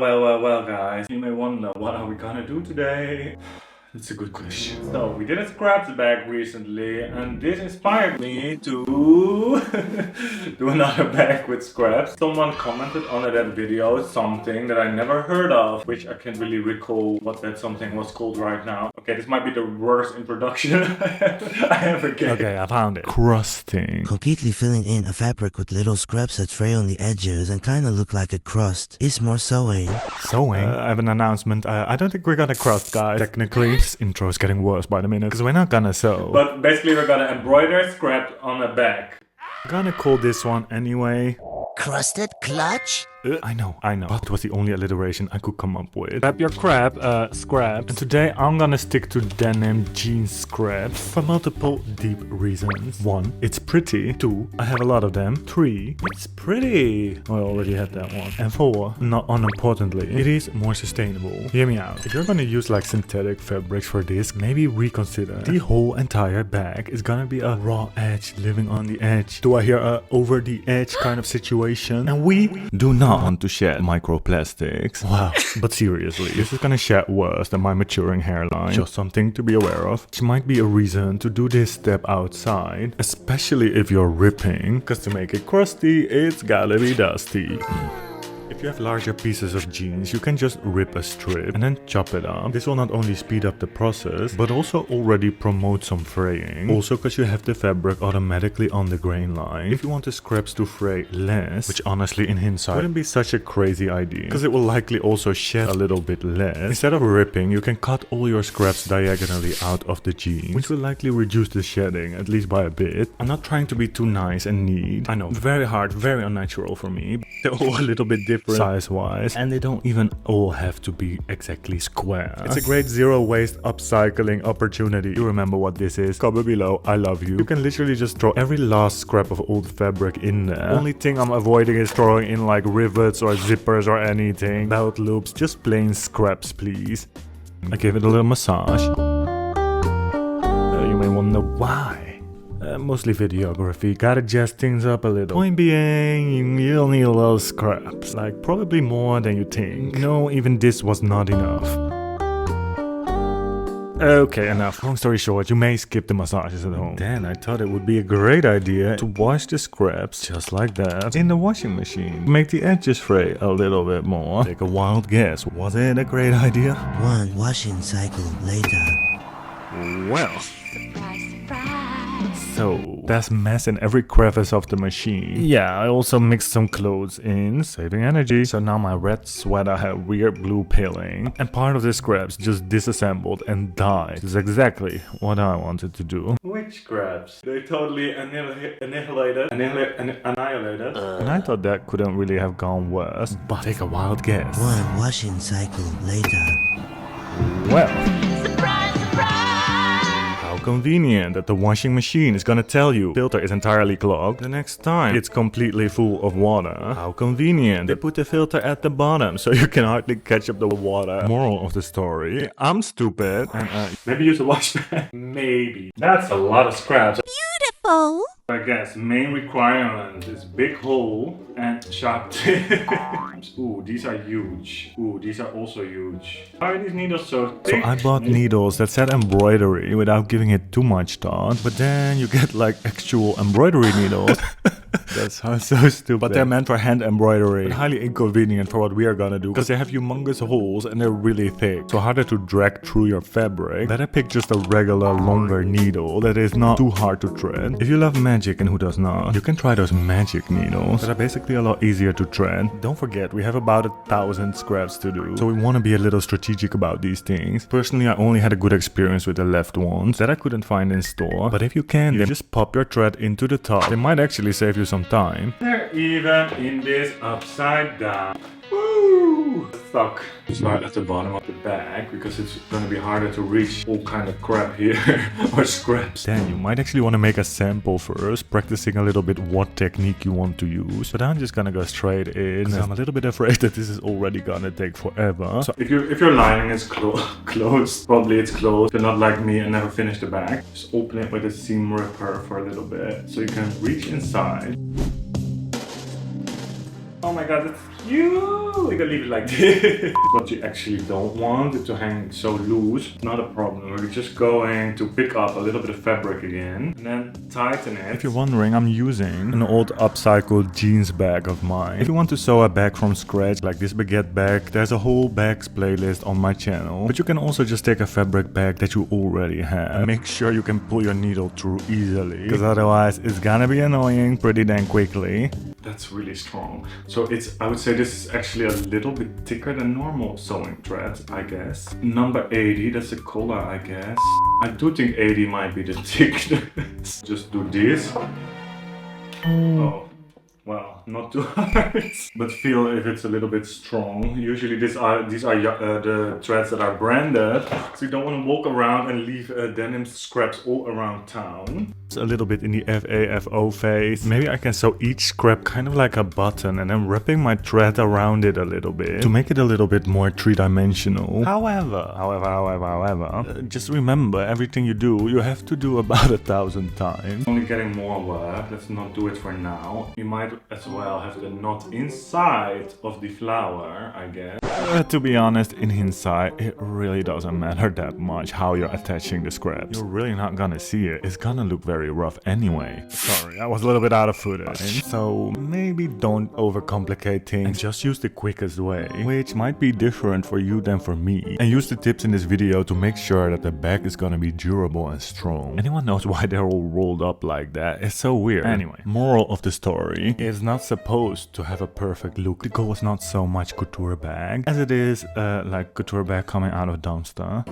Well, guys. You may wonder, what are we gonna do today? That's a good question. So, we did a scraps bag recently, and this inspired me to do another bag with scraps. Someone commented under that video something that I never heard of, which I can't really recall what that something was called right now. Okay, this might be the worst introduction I ever gave. Okay, I found it. Crusting. Completely filling in a fabric with little scraps that fray on the edges and kinda look like a crust. It's more sewing. Sewing? I have an announcement. I don't think we're gonna crust, guys. Technically, this intro is getting worse by the minute, because we're not gonna sew. But basically we're gonna embroider scrap on a bag. I'm gonna call this one anyway. Crusted clutch? I know, but it was the only alliteration I could come up with. Grab your scraps. And today I'm gonna stick to denim jean scraps for multiple deep reasons. 1, it's pretty. 2, I have a lot of them. 3, it's pretty. I already had that one. And 4, not unimportantly, it is more sustainable. Hear me out. If you're gonna use like synthetic fabrics for this, maybe reconsider. The whole entire bag is gonna be a raw edge, living on the edge. Do I hear a over the edge kind of situation? And we do not want to shed microplastics. Wow. But seriously, this is gonna shed worse than my maturing hairline. Just something to be aware of. Which might be a reason to do this step outside, especially if you're ripping, because to make it crusty, it's gotta be dusty. If you have larger pieces of jeans, you can just rip a strip and then chop it up. This will not only speed up the process, but also already promote some fraying. Also because you have the fabric automatically on the grain line. If you want the scraps to fray less, which honestly in hindsight wouldn't be such a crazy idea, because it will likely also shed a little bit less. Instead of ripping, you can cut all your scraps diagonally out of the jeans, which will likely reduce the shedding, at least by a bit. I'm not trying to be too nice and neat. I know, very hard, very unnatural for me. They're all a little bit different size-wise, and they don't even all have to be exactly square. It's a great zero-waste upcycling opportunity. You remember what this is? Comment below. I love you. You can literally just throw every last scrap of old fabric in there. Only thing I'm avoiding is throwing in like rivets or zippers or anything. Belt loops, just plain scraps, please. I gave it a little massage. You may wonder why. Mostly videography, gotta jazz things up a little. Point being, you'll need a lot of scraps. Like, probably more than you think. No, even this was not enough. Okay, enough. Long story short, you may skip the massages at home. Then I thought it would be a great idea to wash the scraps, just like that, in the washing machine. Make the edges fray a little bit more. Take a wild guess. Was it a great idea? 1 washing cycle later. Well. So, there's mess in every crevice of the machine. Yeah, I also mixed some clothes in, saving energy. So now my red sweater had weird blue pilling, and part of the scraps just disassembled and died. This is exactly what I wanted to do. Which scraps? They totally annihilated. And I thought that couldn't really have gone worse, but take a wild guess. 1 washing cycle later. Well. Convenient that the washing machine is gonna tell you filter is entirely clogged the next time it's completely full of water. How convenient. They put the filter at the bottom so you can hardly catch up the water. Moral of the story, I'm stupid and maybe use a wash bag. Maybe. That's a lot of scraps. Beautiful. I guess main requirement is big hole and sharp tips. Ooh, these are huge. Ooh, these are also huge. Why are these needles so thick? So I bought needles that said embroidery without giving it too much thought, but then you get like actual embroidery needles. That sounds so stupid. But they're meant for hand embroidery. But highly inconvenient for what we are gonna do, because they have humongous holes and they're really thick. So harder to drag through your fabric. Better pick just a regular longer needle that is not too hard to thread. If you love magic, and who does not, you can try those magic needles that are basically a lot easier to thread. Don't forget, we have about 1,000 scraps to do. So we want to be a little strategic about these things. Personally, I only had a good experience with the left ones that I couldn't find in store. But if you can, then just pop your thread into the top. They might actually save you some time. They're even in this upside down. Woo! Stuck. Start at the bottom of the bag because it's gonna be harder to reach all kind of crap here or scraps. Then you might actually want to make a sample first, practicing a little bit what technique you want to use. But I'm just gonna go straight in. I'm a little bit afraid that this is already gonna take forever. So if your lining is closed, probably it's closed. You're not like me and never finish the bag. Just open it with a seam ripper for a little bit so you can reach inside. Oh my god, it's You can leave it like this. What you actually don't want it to hang so loose. Not a problem. We're just going to pick up a little bit of fabric again and then tighten it. If you're wondering, I'm using an old upcycled jeans bag of mine. If you want to sew a bag from scratch, like this baguette bag, there's a whole bags playlist on my channel. But you can also just take a fabric bag that you already have and make sure you can pull your needle through easily, because otherwise it's gonna be annoying pretty damn quickly. That's really strong. So I would say this is actually a little bit thicker than normal sewing thread, I guess. Number 80, that's the color, I guess. I do think 80 might be the thickness. Just do this. Oh, well, not too hard, but feel if it's a little bit strong. Usually these are the threads that are branded, so you don't want to walk around and leave denim scraps all around town. It's a little bit in the FAFO phase. Maybe I can sew each scrap kind of like a button and then wrapping my thread around it a little bit to make it a little bit more three-dimensional. However, just remember, everything you do, you have to do about 1,000 times. Only getting more work. Let's not do it for now. You might as well have the knot inside of the flower, I guess. To be honest, in hindsight, it really doesn't matter that much how you're attaching the scraps. You're really not gonna see it. It's gonna look very rough anyway. Sorry, I was a little bit out of footage. So maybe don't overcomplicate things and just use the quickest way, which might be different for you than for me. And use the tips in this video to make sure that the bag is gonna be durable and strong. Anyone knows why they're all rolled up like that? It's so weird. Anyway, moral of the story, it's not supposed to have a perfect look. The goal is not so much couture bag as it is like couture bag coming out of dumpster.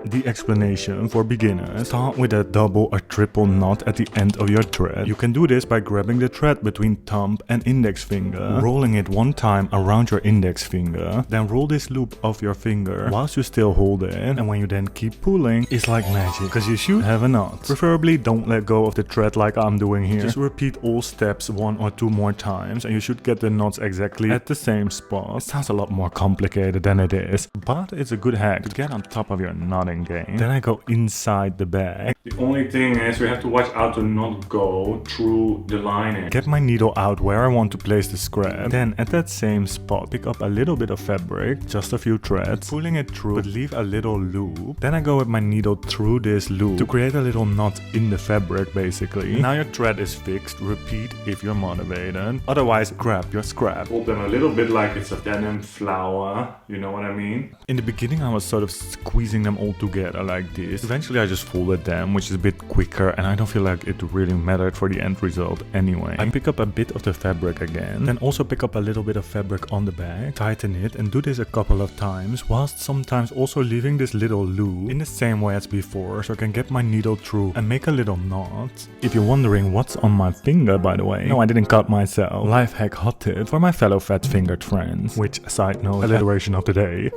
The explanation for beginners: start with a double or triple knot at the end of your thread. You can do this by grabbing the thread between thumb and index finger, rolling it one time around your index finger, then roll this loop off your finger whilst you still hold it, and when you then keep pulling, it's like magic, because you should have a knot. Preferably don't let go of the thread like I'm doing here. Just repeat all steps 1 or 2 more times and you should get the knots exactly at the same spot. It sounds a lot more complicated than it is, but it's a good hack to get on top of your knotting game. Then I go inside the bag. The only thing is we have to watch out to not go through the lining. Get my needle out where I want to place the scrap. Then at that same spot, pick up a little bit of fabric, just a few threads, pulling it through, but leave a little loop. Then I go with my needle through this loop to create a little knot in the fabric, basically. Now your thread is fixed. Repeat if you're motivated. Otherwise, grab your scrap. Hold them a little bit like it's a denim flower. You know what I mean? In the beginning, I was sort of squeezing them all together like this. Eventually I just folded them, which is a bit quicker, and I don't feel like it really mattered for the end result anyway. I pick up a bit of the fabric again, then also pick up a little bit of fabric on the bag, tighten it, and do this a couple of times, whilst sometimes also leaving this little loop in the same way as before, so I can get my needle through and make a little knot. If you're wondering what's on my finger, by the way, no, I didn't cut myself. Life hack hot tip for my fellow fat-fingered friends, which, side note, alliteration of the day,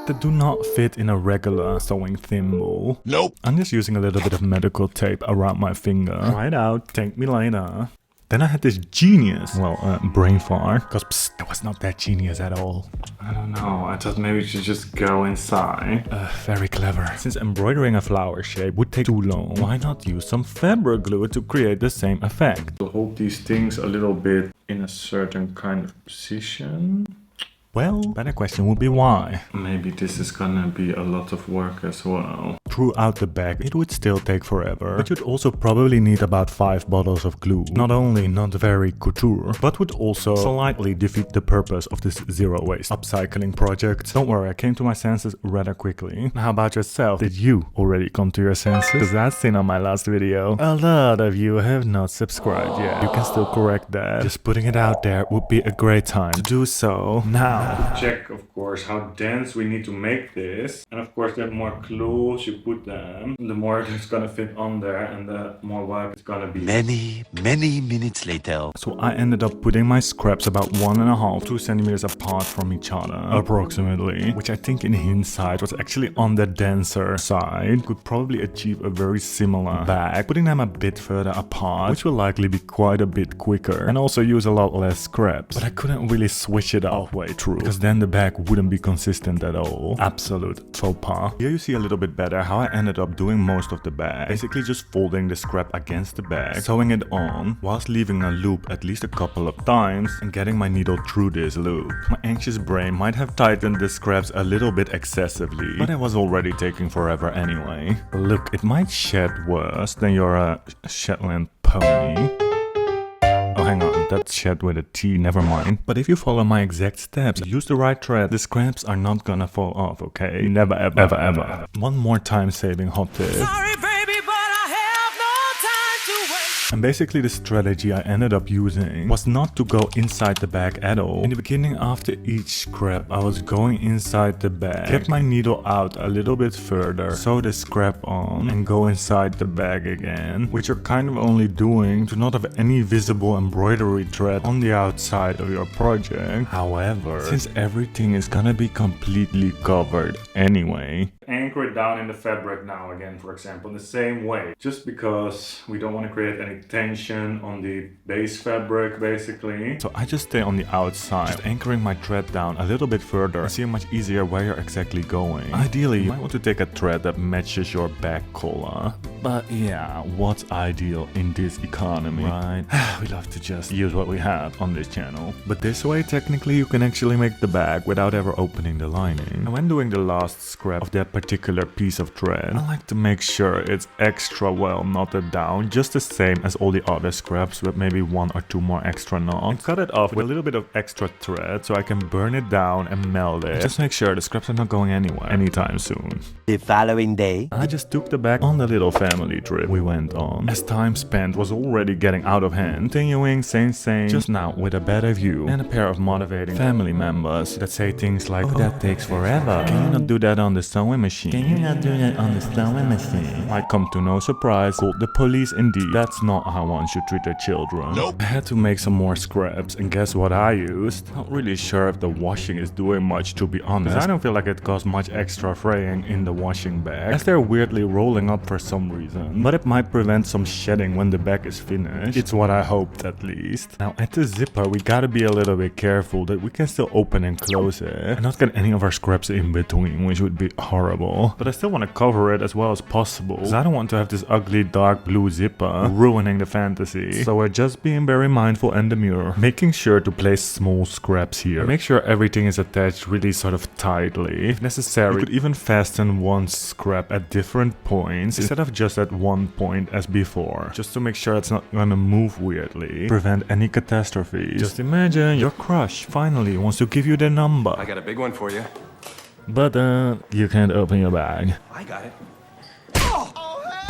that do not fit in a regular sewing thimble. Nope. I'm just using a little bit of medical tape around my finger. Try it out, thank me later. Then I had this genius, brain fart, because it was not that genius at all. I don't know, I thought maybe we should just go inside. Very clever. Since embroidering a flower shape would take too long, why not use some fabric glue to create the same effect? To hold these things a little bit in a certain kind of position. Well, better question would be why. Maybe this is gonna be a lot of work as well. Throughout the bag, it would still take forever, but you'd also probably need about 5 bottles of glue. Not only not very couture, but would also slightly defeat the purpose of this zero waste upcycling project. Don't worry, I came to my senses rather quickly. How about yourself? Did you already come to your senses? Because as seen on my last video, a lot of you have not subscribed yet. You can still correct that. Just putting it out there would be a great time to do so now. Check, of course, how dense we need to make this. And of course, the more clues you put them, the more it's gonna fit on there and the more work it's gonna be. Many minutes later. So I ended up putting my scraps about 1.5–2 centimeters apart from each other, approximately, which I think in hindsight was actually on the denser side. Could probably achieve a very similar bag, putting them a bit further apart, which will likely be quite a bit quicker and also use a lot less scraps. But I couldn't really switch it halfway through. through, because then the bag wouldn't be consistent at all. Absolute faux pas. Here you see a little bit better how I ended up doing most of the bag. Basically just folding the scrap against the bag, sewing it on, whilst leaving a loop at least a couple of times and getting my needle through this loop. My anxious brain might have tightened the scraps a little bit excessively, but it was already taking forever anyway. Look, it might shed worse than your Shetland pony. Oh, hang on, that's shed with a T, never mind. But if you follow my exact steps, use the right thread, the scraps are not gonna fall off, okay? Never, ever, ever, ever. One more time-saving hot tip. Sorry, baby, but I have no time to wait. And basically the strategy I ended up using was not to go inside the bag at all. In the beginning, after each scrap, I was going inside the bag, kept my needle out a little bit further, sew the scrap on, and go inside the bag again, which you're kind of only doing to not have any visible embroidery thread on the outside of your project. However, since everything is gonna be completely covered anyway, anchor it down in the fabric now again, for example, in the same way, just because we don't want to create any tension on the base fabric basically. So I just stay on the outside, just anchoring my thread down a little bit further and see much easier where you're exactly going. Ideally, you might want to take a thread that matches your bag collar. But yeah, what's ideal in this economy, right? We love to just use what we have on this channel. But this way, technically, you can actually make the bag without ever opening the lining. And when doing the last scrap of that particular piece of thread, I like to make sure it's extra well knotted down, just the same as all the other scraps, with maybe 1 or 2 more extra knots. And cut it off with a little bit of extra thread so I can burn it down and melt it. Just make sure the scraps are not going anywhere anytime soon. The following day, I just took the bag on the little family trip we went on, as time spent was already getting out of hand. Continuing same, just now with a better view and a pair of motivating family members that say things like, "Oh, that takes forever. Can you not do that on the sewing machine? Can you not do that on the sewing machine?" I come to no surprise, called the police indeed. That's not how one should treat their children. Nope. I had to make some more scraps, and guess what I used? Not really sure if the washing is doing much, to be honest. I don't feel like it caused much extra fraying in the washing bag, as they're weirdly rolling up for some reason. But it might prevent some shedding when the bag is finished. It's what I hoped, at least. Now at the zipper, we gotta be a little bit careful that we can still open and close it and not get any of our scraps in between, which would be horrible. But I still want to cover it as well as possible, because I don't want to have this ugly dark blue zipper ruining the fantasy. So we're just being very mindful and demure, making sure to place small scraps here. Make sure everything is attached really sort of tightly. If necessary, you could even fasten one scrap at different points instead of just at one point as before, just to make sure it's not gonna move weirdly, prevent any catastrophes. Just imagine your crush finally wants to give you their number, I got a big one for you. but you can't open your bag. I got it.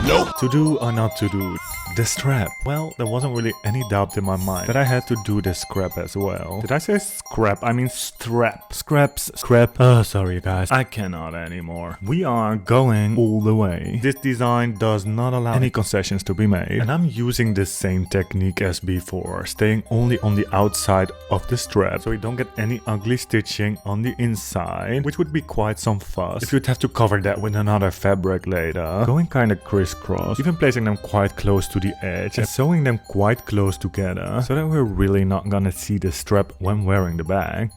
Nope. To do or not to do? The strap. Well, there wasn't really any doubt in my mind that I had to do the scrap as well. Did I say scrap? I mean strap. Scraps, scrap. Oh, sorry guys. I cannot anymore. We are going all the way. This design does not allow any concessions to be made. And I'm using the same technique as before, staying only on the outside of the strap, so we don't get any ugly stitching on the inside, which would be quite some fuss if you'd have to cover that with another fabric later. Going kind of crisscross, even placing them quite close to the edge and sewing them quite close together so that we're really not gonna see the strap when wearing the bag.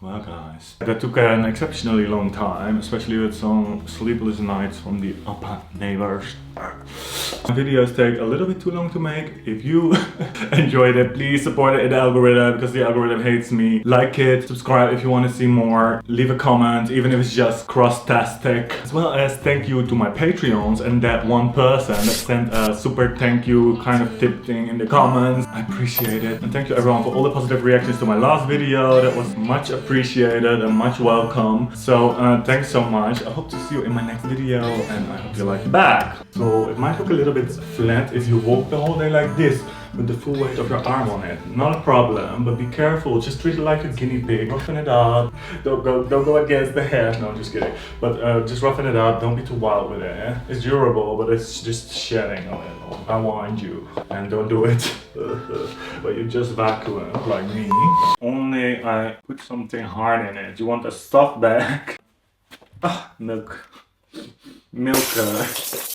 Well guys, that took an exceptionally long time, especially with some sleepless nights from the upper neighbors. My videos take a little bit too long to make. If you enjoyed it, please support it in the algorithm, because the algorithm hates me. Like it, subscribe if you want to see more, leave a comment, even if it's just cross-tastic. As well as thank you to my Patreons and that one person that sent a super thank you kind of tip thing in the comments. I appreciate it. And thank you everyone for all the positive reactions to my last video. That was much appreciated and much welcome. So thanks so much. I hope to see you in my next video, and I hope you like the bag. So it might look a little bit flat if you walk the whole day like this with the full weight of your arm on it. Not a problem, but be careful. Just treat it like a guinea pig. Roughen it up. Don't go against the hair. No, I'm just kidding. But just roughen it up. Don't be too wild with it. It's durable, but it's just shedding a little. I warned you. And don't do it. But you just vacuum like me. Only I put something hard in it. You want a soft bag? Ah, milk. Milk.